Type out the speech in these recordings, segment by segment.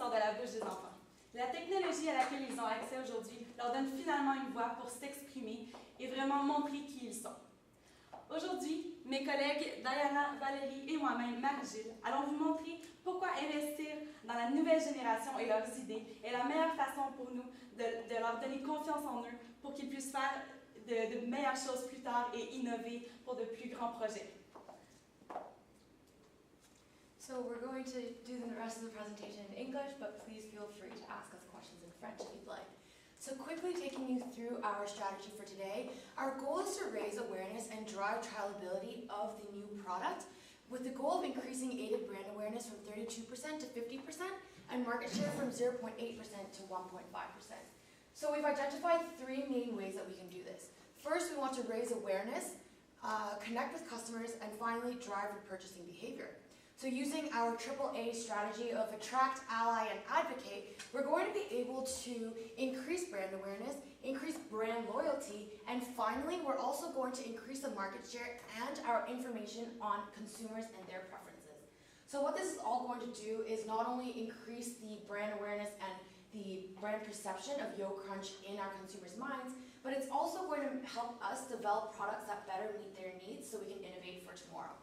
sort de la bouche des enfants. La technologie à laquelle ils ont accès aujourd'hui leur donne finalement une voix pour s'exprimer et vraiment montrer qui ils sont. Aujourd'hui, mes collègues Diana, Valérie et moi-même, Marie-Gilles, allons vous montrer pourquoi investir dans la nouvelle génération et leurs idées est la meilleure façon pour nous de leur donner confiance en eux pour qu'ils puissent faire de meilleures choses plus tard et innover pour de plus grands projets. So we're going to do the rest of the presentation in English, but please feel free to ask us questions in French if you'd like. So quickly taking you through our strategy for today, our goal is to raise awareness and drive trialability of the new product with the goal of increasing aided brand awareness from 32% to 50% and market share from 0.8% to 1.5%. So we've identified three main ways that we can do this. First, we want to raise awareness, connect with customers, and finally drive repurchasing behavior. So using our AAA strategy of attract, ally, and advocate, we're going to be able to increase brand awareness, increase brand loyalty, and finally, we're also going to increase the market share and our information on consumers and their preferences. So what this is all going to do is not only increase the brand awareness and the brand perception of Yo Crunch in our consumers' minds, but it's also going to help us develop products that better meet their needs so we can innovate for tomorrow.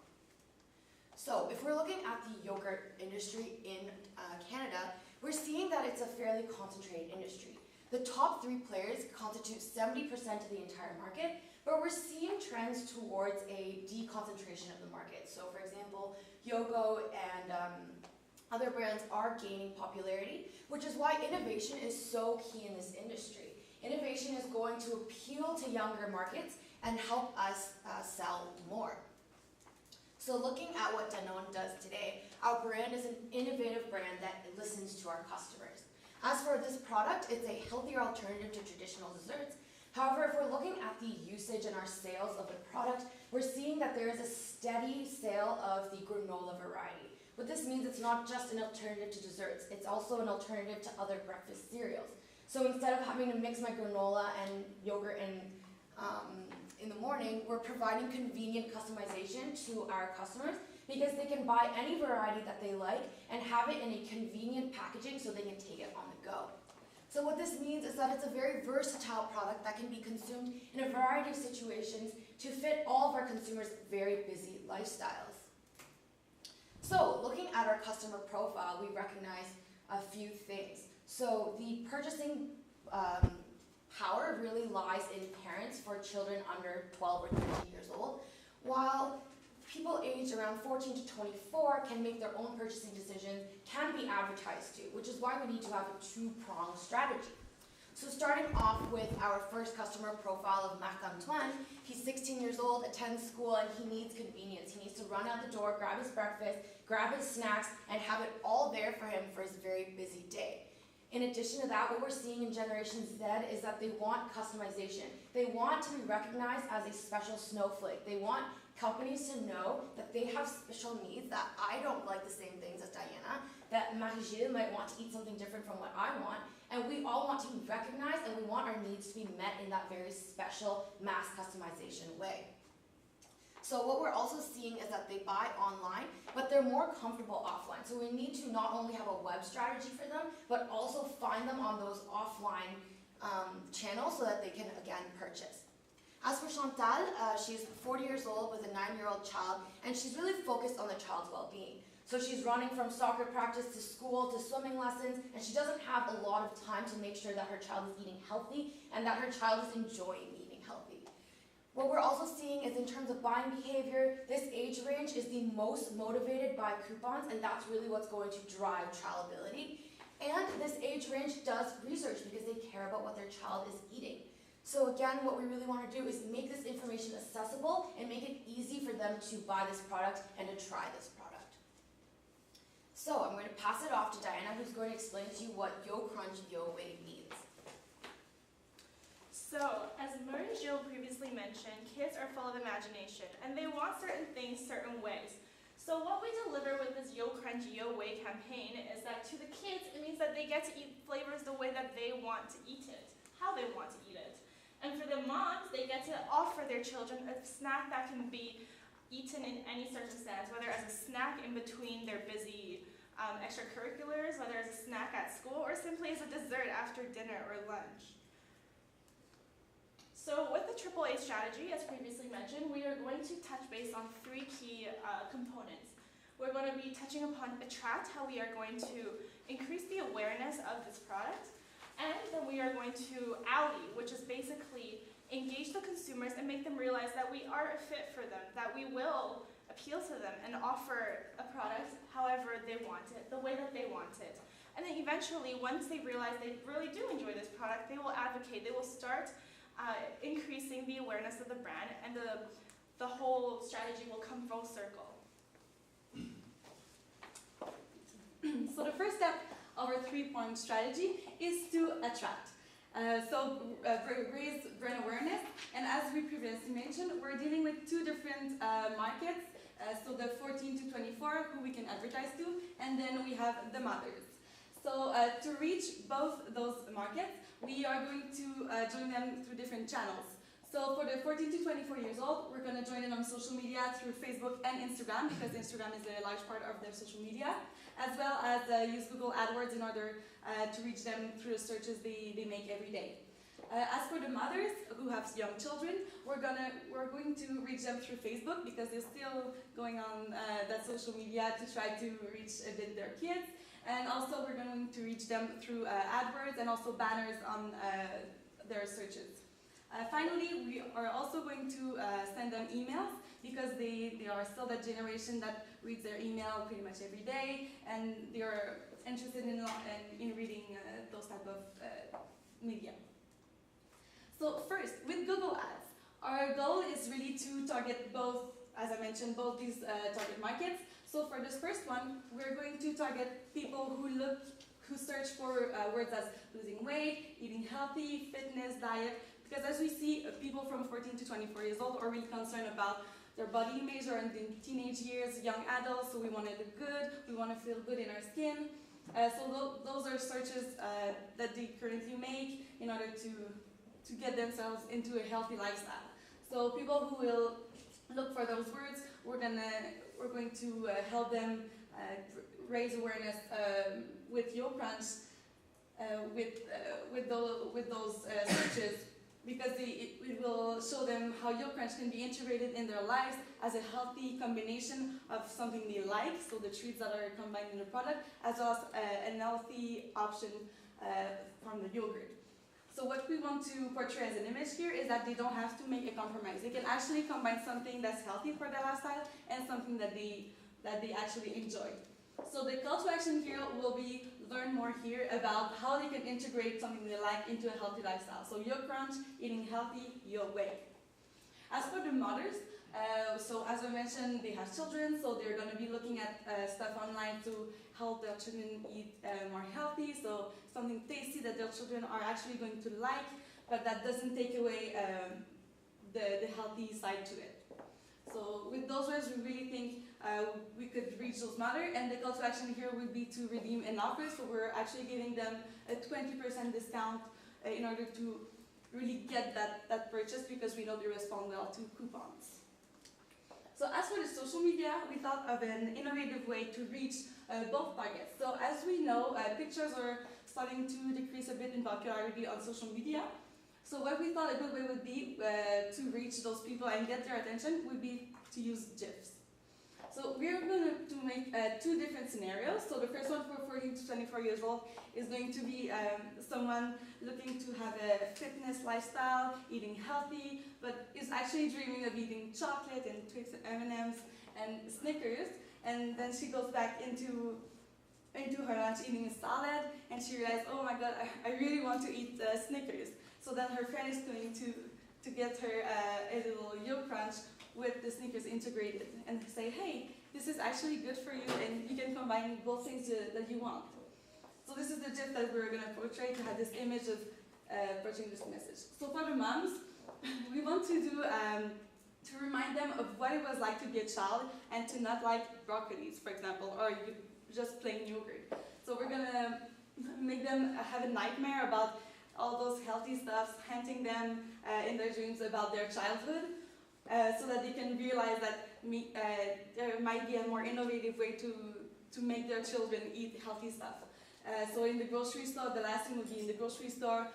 So if we're looking at the yogurt industry in Canada, we're seeing that it's a fairly concentrated industry. The top three players constitute 70% of the entire market, but we're seeing trends towards a deconcentration of the market. So for example, Yogo and other brands are gaining popularity, which is why innovation is so key in this industry. Innovation is going to appeal to younger markets and help us sell more. So looking at what Danone does today, our brand is an innovative brand that listens to our customers. As for this product, it's a healthier alternative to traditional desserts. However, if we're looking at the usage and our sales of the product, we're seeing that there is a steady sale of the granola variety. What this means, it's not just an alternative to desserts, it's also an alternative to other breakfast cereals. So instead of having to mix my granola and yogurt in the morning, we're providing convenient customization to our customers because they can buy any variety that they like and have it in a convenient packaging so they can take it on the go. So what this means is that it's a very versatile product that can be consumed in a variety of situations to fit all of our consumers' very busy lifestyles. So looking at our customer profile, we recognize a few things. So the purchasing power really lies in parents for children under 12 or 13 years old, while people aged around 14 to 24 can make their own purchasing decisions, can be advertised to, which is why we need to have a two-pronged strategy. So starting off with our first customer profile of Marc-Antoine, he's 16 years old, attends school, and he needs convenience. He needs to run out the door, grab his breakfast, grab his snacks, and have it all there for him for his very busy day. In addition to that, what we're seeing in Generation Z is that they want customization. They want to be recognized as a special snowflake. They want companies to know that they have special needs, that I don't like the same things as Diana, that Marie-Gilles might want to eat something different from what I want, and we all want to be recognized and we want our needs to be met in that very special mass customization way. So what we're also seeing is that they buy online, but they're more comfortable offline. So we need to not only have a web strategy for them, but also find them on those offline channels so that they can, again, purchase. As for Chantal, she's 40 years old with a 9-year-old child, and she's really focused on the child's well-being. So she's running from soccer practice to school to swimming lessons, and she doesn't have a lot of time to make sure that her child is eating healthy and that her child is enjoying eating healthy. What we're also seeing is in terms of buying behavior, this age range is the most motivated by coupons, and that's really what's going to drive trialability. And this age range does research because they care about what their child is eating. So again, what we really want to do is make this information accessible and make it easy for them to buy this product and to try this product. So I'm going to pass it off to Diana, who's going to explain to you what Yo Crunch Yo Wave means. So, as Marie-Gilles previously mentioned, kids are full of imagination, and they want certain things certain ways. So what we deliver with this Yo Crunch Yo Way campaign is that to the kids, it means that they get to eat flavors the way that they want to eat it, how they want to eat it. And for the moms, they get to offer their children a snack that can be eaten in any circumstance, whether as a snack in between their busy extracurriculars, whether it's a snack at school or simply as a dessert after dinner or lunch. So with the AAA strategy, as previously mentioned, we are going to touch base on three key components. We're going to be touching upon attract, how we are going to increase the awareness of this product, and then we are going to ally, which is basically engage the consumers and make them realize that we are a fit for them, that we will appeal to them and offer a product however they want it, the way that they want it. And then eventually, once they realize they really do enjoy this product, they will advocate, they will start increasing the awareness of the brand, and the whole strategy will come full circle. So the first step of our three-point strategy is to attract. Raise brand awareness, and as we previously mentioned, we're dealing with two different markets. So the 14 to 24, who we can advertise to, and then we have the mothers. So to reach both those markets, we are going to join them through different channels. So for the 14 to 24 years old, we're going to join in on social media through Facebook and Instagram, because Instagram is a large part of their social media, as well as use Google AdWords in order to reach them through the searches they make every day. As for the mothers who have young children, we're going to reach them through Facebook, because they're still going on that social media to try to reach a bit their kids. And also we're going to reach them through AdWords and also banners on their searches. Finally, we are also going to send them emails, because they are still that generation that reads their email pretty much every day, and they are interested in reading those type of media. So first, with Google Ads, our goal is really to target both, as I mentioned, both these target markets. So for this first one, we're going to target people who search for words as losing weight, eating healthy, fitness, diet, because as we see, people from 14 to 24 years old are really concerned about their body image, or in the teenage years, young adults, so we want to look good, we want to feel good in our skin. So those are searches that they currently make in order to get themselves into a healthy lifestyle. So people who will look for those words, we're going to help them raise awareness with YoCrunch, with those searches, because it will show them how YoCrunch can be integrated in their lives as a healthy combination of something they like, so the treats that are combined in the product, as well as a healthy option from the yogurt. So what we want to portray as an image here is that they don't have to make a compromise. They can actually combine something that's healthy for their lifestyle and something that they actually enjoy. So the call to action here will be learn more here about how they can integrate something they like into a healthy lifestyle. So YoCrunch, eating healthy, your way. As for the mothers, so as I mentioned, they have children, so they're going to be looking at stuff online to help their children eat more healthy, so something tasty that their children are actually going to like, but that doesn't take away the healthy side to it. So with those words, we really think we could reach those mothers, and the call to action here would be to redeem an offer, so we're actually giving them a 20% discount in order to really get that purchase, because we know they respond well to coupons. So as for the social media, we thought of an innovative way to reach both targets. So as we know, pictures are starting to decrease a bit in popularity on social media. So what we thought a good way would be to reach those people and get their attention would be to use GIFs. So we're going to make two different scenarios. So the first one for 14 to 24 years old is going to be someone looking to have a fitness lifestyle, eating healthy, but is actually dreaming of eating chocolate and Twix and M&Ms and Snickers. And then she goes back into her lunch eating a salad, and she realizes, oh my god, I really want to eat Snickers. So then her friend is going to get her a little YoCrunch with the Snickers integrated and say, hey, this is actually good for you, and you can combine both things that you want. So this is the GIF that we're going to portray to have this image of portraying this message. So for the moms, we want to do to remind them of what it was like to be a child and to not like broccolis, for example, or just plain yogurt. So we're going to make them have a nightmare about all those healthy stuffs, haunting them in their dreams about their childhood, so that they can realize that there might be a more innovative way to to make their children eat healthy stuff. So in the grocery store, the last thing would be in the grocery store,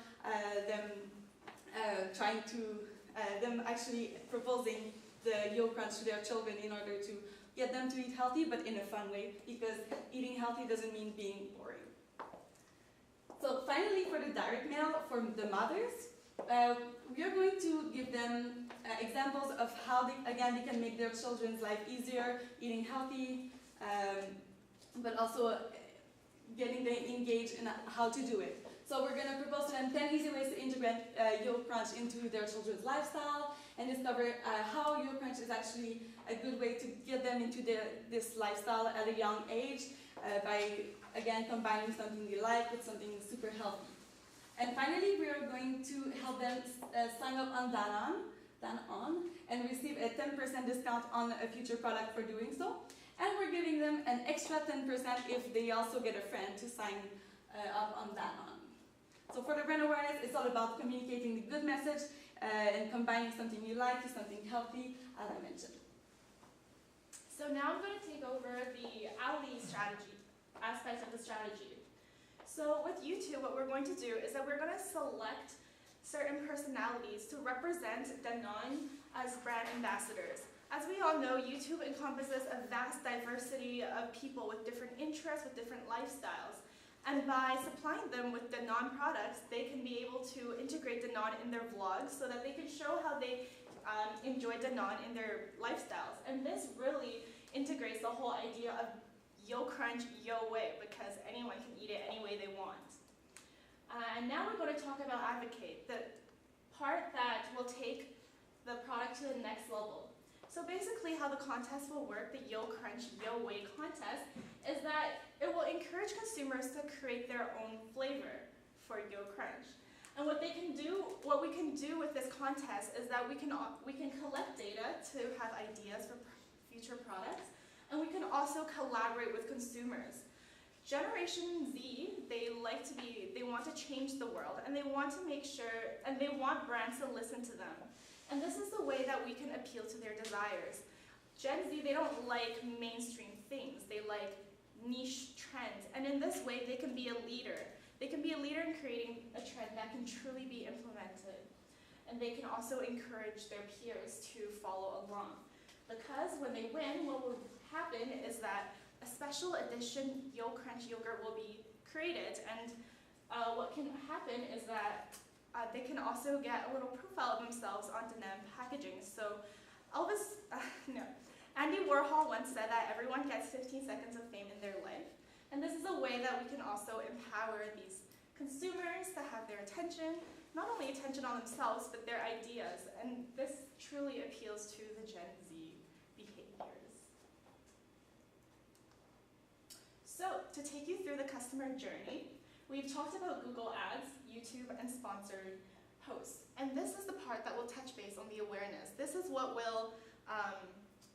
them actually proposing the Yo Crunch to their children in order to get them to eat healthy, but in a fun way, because eating healthy doesn't mean being boring. So finally, for the direct mail, for the mothers, we are going to give them examples of how they can make their children's life easier, eating healthy, but also getting them engaged in how to do it. So we're going to propose to them 10 easy ways to integrate Yo Crunch into their children's lifestyle and discover how Yo Crunch is actually a good way to get them into this lifestyle at a young age by, again, combining something they like with something super healthy. And finally, we are going to help them sign up on Danon and receive a 10% discount on a future product for doing so. And we're giving them an extra 10% if they also get a friend to sign up on Danon. So for the brand awareness, it's all about communicating the good message and combining something you like to something healthy, as I mentioned. So now I'm going to take over the Ali strategy, aspects of the strategy. So with YouTube, what we're going to do is that we're going to select certain personalities to represent Danone as brand ambassadors. As we all know, YouTube encompasses a vast diversity of people with different interests, with different lifestyles. And by supplying them with Danone products, they can be able to integrate Danone in their vlogs so that they can show how they enjoy Danone in their lifestyles. And this really integrates the whole idea of Yo Crunch, Yo Way, because anyone can eat it any way they want. And now we're going to talk about Advocate, the part that will take the product to the next level. So basically how the contest will work, the Yo Crunch, Yo Way contest, is that it will encourage consumers to create their own flavor for Yo Crunch. And what we can do with this contest is that we can collect data to have ideas for future products, and we can also collaborate with consumers. Generation Z, they want to change the world, and they want to make sure, and they want brands to listen to them. And this is the way that we can appeal to their desires. Gen Z, they don't like mainstream things. They like niche trends. And in this way, they can be a leader. They can be a leader in creating a trend that can truly be implemented. And they can also encourage their peers to follow along. Because when they win, what will happen is that a special edition Yo Crunch yogurt will be created. And what can happen is that they can also get a little profile of themselves on Danone packaging. So Andy Warhol once said that everyone gets 15 seconds of fame in their life. And this is a way that we can also empower these consumers to have their attention, not only attention on themselves, but their ideas. And this truly appeals to the Gen Z behaviors. So to take you through the customer journey, we've talked about Google Ads, YouTube, and sponsored posts. And this is the part that will touch base on the awareness. This is what will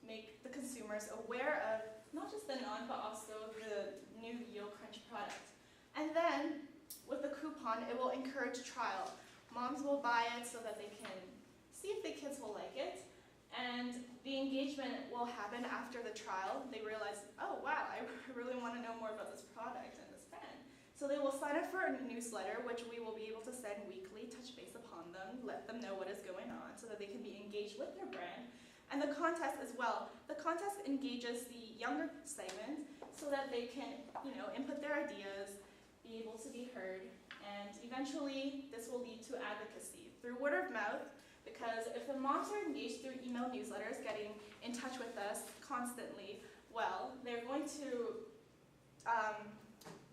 make the consumers aware of not just the Danone, but also the new Yo Crunch product. And then, with the coupon, it will encourage trial. Moms will buy it so that they can see if the kids will like it. And the engagement will happen after the trial. They realize, oh wow, I really want to know more about this product and this brand. So they will sign up for a newsletter, which we will be able to send weekly, touch base upon them, let them know what is going on so that they can be engaged with their brand. And the contest as well. The contest engages the younger segment so that they can, input their ideas, be able to be heard, and eventually this will lead to advocacy through word of mouth, because if the moms are engaged through email newsletters, getting in touch with us constantly, well, they're going to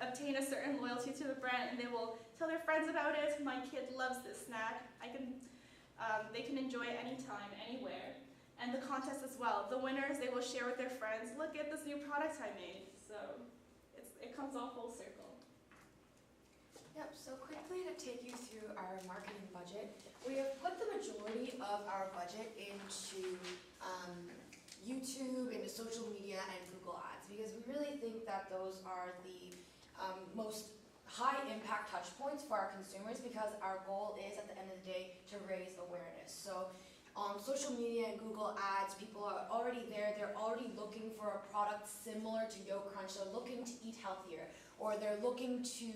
obtain a certain loyalty to the brand, and they will tell their friends about it. My kid loves this snack. They can enjoy it anytime, anywhere. And the contest as well. The winners, they will share with their friends, look at this new product I made. So it comes all full circle. Yep, so quickly to take you through our marketing budget, we have put the majority of our budget into YouTube, into social media, and Google Ads, because we really think that those are the most high impact touch points for our consumers, because our goal is at the end of the day to raise awareness. So On social media and Google Ads, people are already there. They're already looking for a product similar to YoCrunch. They're looking to eat healthier, or they're looking to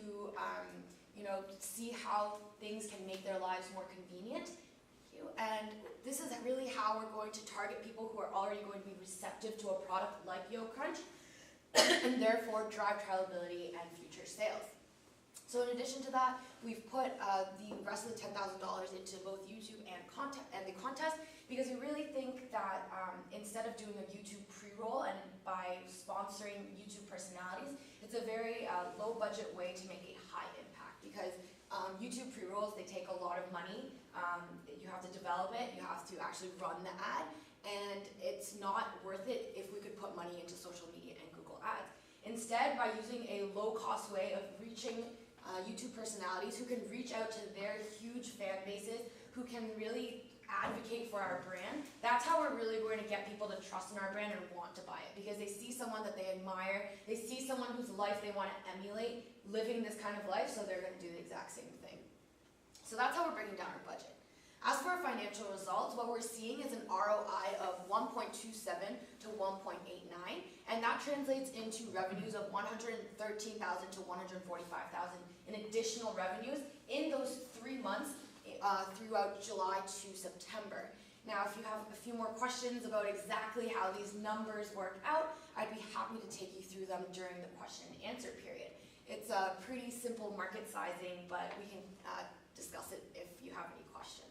see how things can make their lives more convenient. And this is really how we're going to target people who are already going to be receptive to a product like YoCrunch and therefore drive trialability and future sales. So in addition to that, we've put the rest of the $10,000 into both YouTube and the contest, because we really think that instead of doing a YouTube pre-roll and by sponsoring YouTube personalities, it's a very low budget way to make a high impact, because YouTube pre-rolls, they take a lot of money. You have to develop it, you have to actually run the ad, and it's not worth it if we could put money into social media and Google Ads. Instead, by using a low-cost way of reaching YouTube personalities who can reach out to their huge fan bases, who can really advocate for our brand, that's how we're really going to get people to trust in our brand and want to buy it, because they see someone that they admire, they see someone whose life they want to emulate, living this kind of life, so they're going to do the exact same thing. So that's how we're bringing down our budget. As for our financial results, what we're seeing is an ROI of 1.27 to 1.89, and that translates into revenues of $113,000 to $145,000 in additional revenues in those 3 months throughout July to September. Now, if you have a few more questions about exactly how these numbers work out, I'd be happy to take you through them during the question and answer period. It's a pretty simple market sizing, but we can discuss it if you have any questions.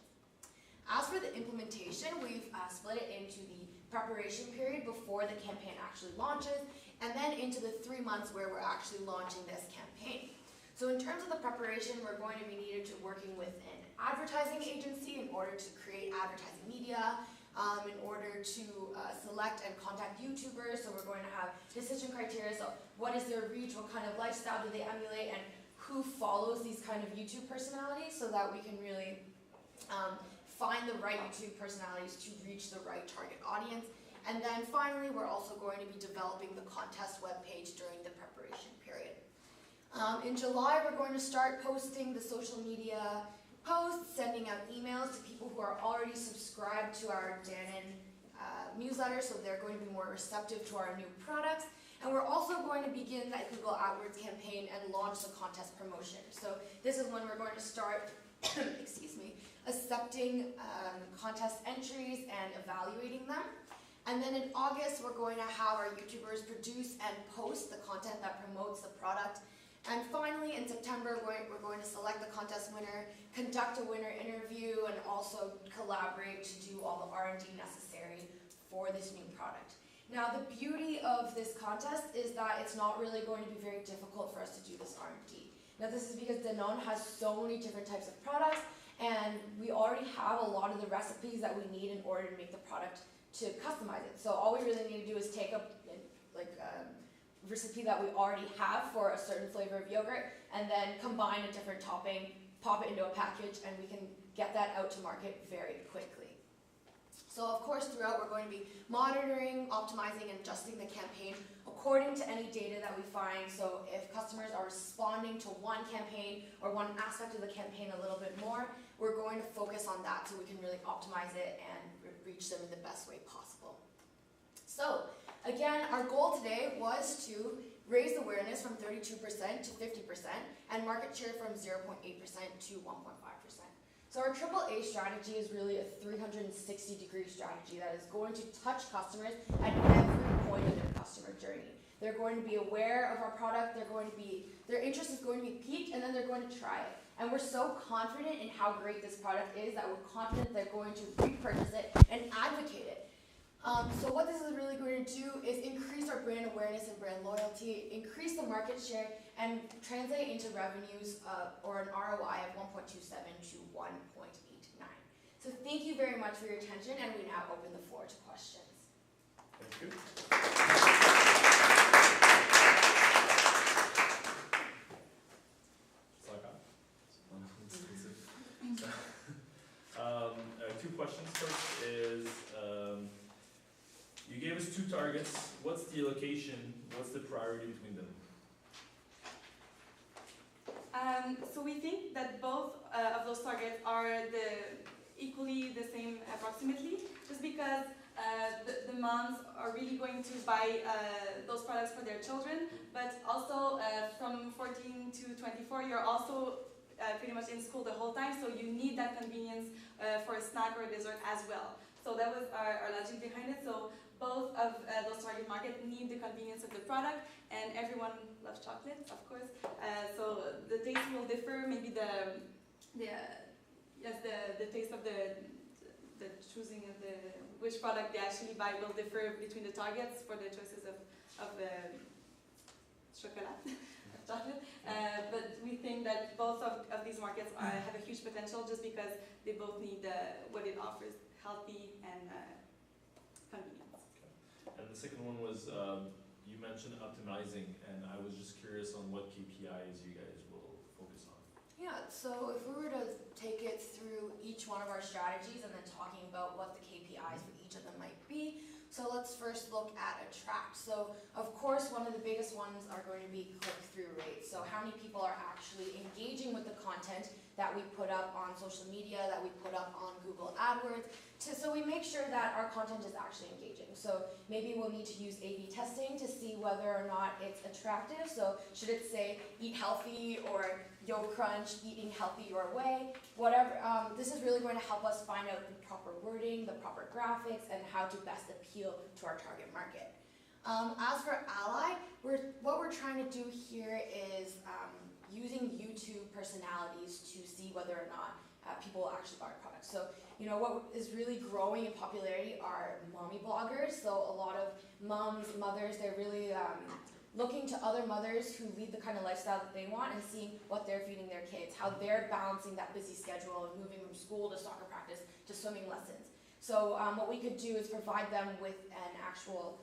As for the implementation, we've split it into the preparation period before the campaign actually launches, and then into the 3 months where we're actually launching this campaign. So in terms of the preparation, we're going to be needed to working with an advertising agency in order to create advertising media, in order to select and contact YouTubers. So we're going to have decision criteria. So what is their reach, what kind of lifestyle do they emulate, and who follows these kind of YouTube personalities, so that we can really find the right YouTube personalities to reach the right target audience. And then finally, we're also going to be developing the contest webpage during the preparation period. In July, we're going to start posting the social media posts, sending out emails to people who are already subscribed to our Dannon newsletter, so they're going to be more receptive to our new products. And we're also going to begin that Google AdWords campaign and launch the contest promotion. So this is when we're going to start accepting contest entries and evaluating them. And then in August, we're going to have our YouTubers produce and post the content that promotes the product. And finally, in September, we're going to select the contest winner, conduct a winner interview, and also collaborate to do all the R&D necessary for this new product. Now, the beauty of this contest is that it's not really going to be very difficult for us to do this R&D. Now, this is because Danone has so many different types of products, and we already have a lot of the recipes that we need in order to make the product to customize it. So all we really need to do is take a recipe that we already have for a certain flavor of yogurt, and then combine a different topping, pop it into a package, and we can get that out to market very quickly. So of course, throughout, we're going to be monitoring, optimizing, and adjusting the campaign according to any data that we find. So if customers are responding to one campaign or one aspect of the campaign a little bit more, we're going to focus on that so we can really optimize it and reach them in the best way possible. So again, our goal today was to raise awareness from 32% to 50% and market share from 0.8% to 1.5%. So our AAA strategy is really a 360-degree strategy that is going to touch customers at every point of their customer journey. They're going to be aware of our product, their interest is going to be piqued, and then they're going to try it. And we're so confident in how great this product is that we're confident they're going to repurchase it and advocate it. So what this is really going to do is increase our brand awareness and brand loyalty, increase the market share, and translate into revenues or an ROI of 1.27 to 1.89. So thank you very much for your attention, and we now open the floor to questions. Thank you. Two questions. First is, you gave us two targets. What's the allocation? What's the priority between them? So we think that both of those targets are equally the same approximately, just because the moms are really going to buy those products for their children, but also from 14 to 24, you're also pretty much in school the whole time, so you need that convenience for a snack or a dessert as well. So that was our logic behind it. So both of those target markets need the convenience of the product, and everyone loves chocolate, of course. So the taste will differ. Maybe the taste of the choosing of which product they actually buy will differ between the targets for the choices of chocolate. Chocolate. But we think that both of these markets have a huge potential just because they both need what it offers, healthy and convenience. Okay. And the second one was, you mentioned optimizing, and I was just curious on what KPIs you guys will focus on. Yeah, so if we were to take it through each one of our strategies and then talking about what the KPIs for each of them might be. So let's first look at attract. So of course, one of the biggest ones are going to be click-through rates. So how many people are actually engaging with the content that we put up on social media, that we put up on Google AdWords, so we make sure that our content is actually engaging. So maybe we'll need to use A/B testing to see whether or not it's attractive. So should it say eat healthy or Yo Crunch, eating healthy your way, whatever. This is really going to help us find out the proper wording, the proper graphics, and how to best appeal to our target market. As for Ally, what we're trying to do here is using YouTube personalities to see whether or not people will actually buy our products. So, you know, what is really growing in popularity are mommy bloggers. So a lot of mothers, they're really looking to other mothers who lead the kind of lifestyle that they want and seeing what they're feeding their kids, how they're balancing that busy schedule of moving from school to soccer practice to swimming lessons. So what we could do is provide them with an actual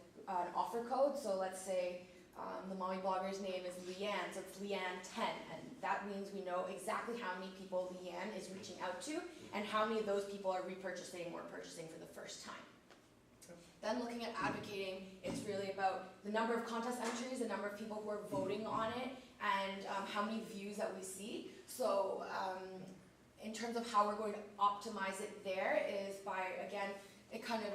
offer code. So let's say the mommy blogger's name is Leanne, so it's Leanne10, and that means we know exactly how many people Leanne is reaching out to and how many of those people are repurchasing or purchasing for the first time. Then looking at advocating, it's really about the number of contest entries, the number of people who are voting on it, and how many views that we see. So in terms of how we're going to optimize it there is by, again, it kind of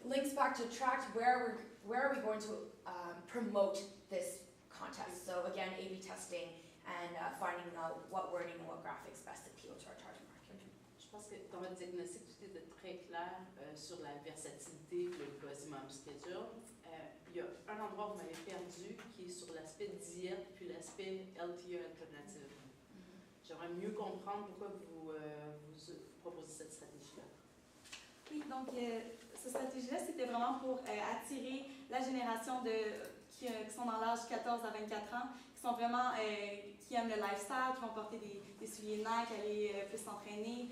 links back to attract, where are we going to promote this contest. So again, A/B testing and finding out what wording and what graphics best appeal to our target market. Je pense que dans votre diagnostic, tout était très clair sur la versatilité, le quasi-mom schedule. Il y a un endroit où vous m'avez perdu qui est sur l'aspect diète puis l'aspect LTE alternative. J'aimerais mieux comprendre pourquoi vous proposez cette stratégie-là. Oui, donc cette stratégie-là, c'était vraiment pour attirer la génération qui sont dans l'âge 14 à 24 ans, qui sont vraiment, qui aiment le lifestyle, qui vont porter des souliers Nike, aller plus s'entraîner,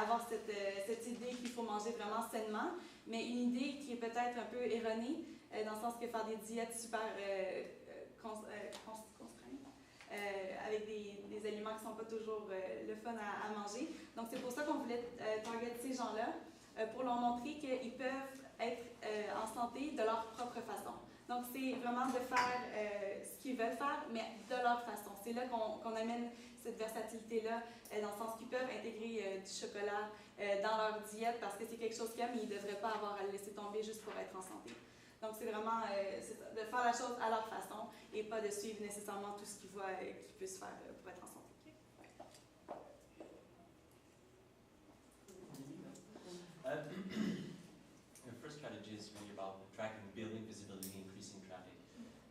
avoir cette idée qu'il faut manger vraiment sainement, mais une idée qui est peut-être un peu erronée, dans le sens que faire des diètes super contraintes, avec des aliments qui ne sont pas toujours le fun à manger. Donc c'est pour ça qu'on voulait target ces gens-là, pour leur montrer qu'ils peuvent être en santé de leur propre façon. Donc, c'est vraiment de faire ce qu'ils veulent faire, mais de leur façon. C'est là qu'on amène cette versatilité-là, dans le sens qu'ils peuvent intégrer du chocolat dans leur diète parce que c'est quelque chose qu'ils aiment et ils ne devraient pas avoir à le laisser tomber juste pour être en santé. Donc, c'est vraiment de faire la chose à leur façon et pas de suivre nécessairement tout ce qu'ils voient qu'ils puissent faire pour être en santé. The first strategy is really about attracting, building visibility, increasing traffic.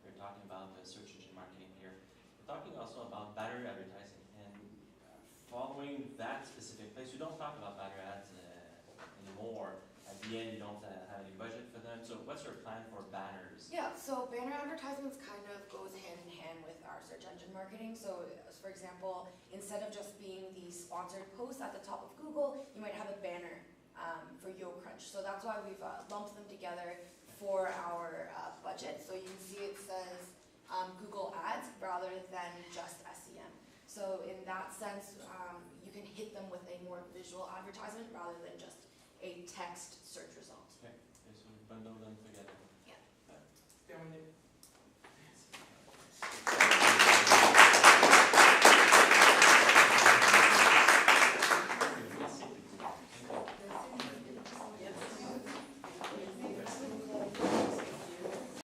We're talking about search engine marketing here. We're talking also about banner advertising, and following that specific place, we don't talk about banner ads anymore. At the end, you don't have any budget for them. So what's your plan for banners? Yeah, so banner advertisements kind of goes hand in hand with our search engine marketing. So for example, instead of just being the sponsored post at the top of Google, you might have a banner for Yo Crunch. So that's why we've lumped them together for our budget. So you can see it says Google Ads rather than just SEM. So in that sense, you can hit them with a more visual advertisement rather than just a text search result. Okay, so we bundle them together.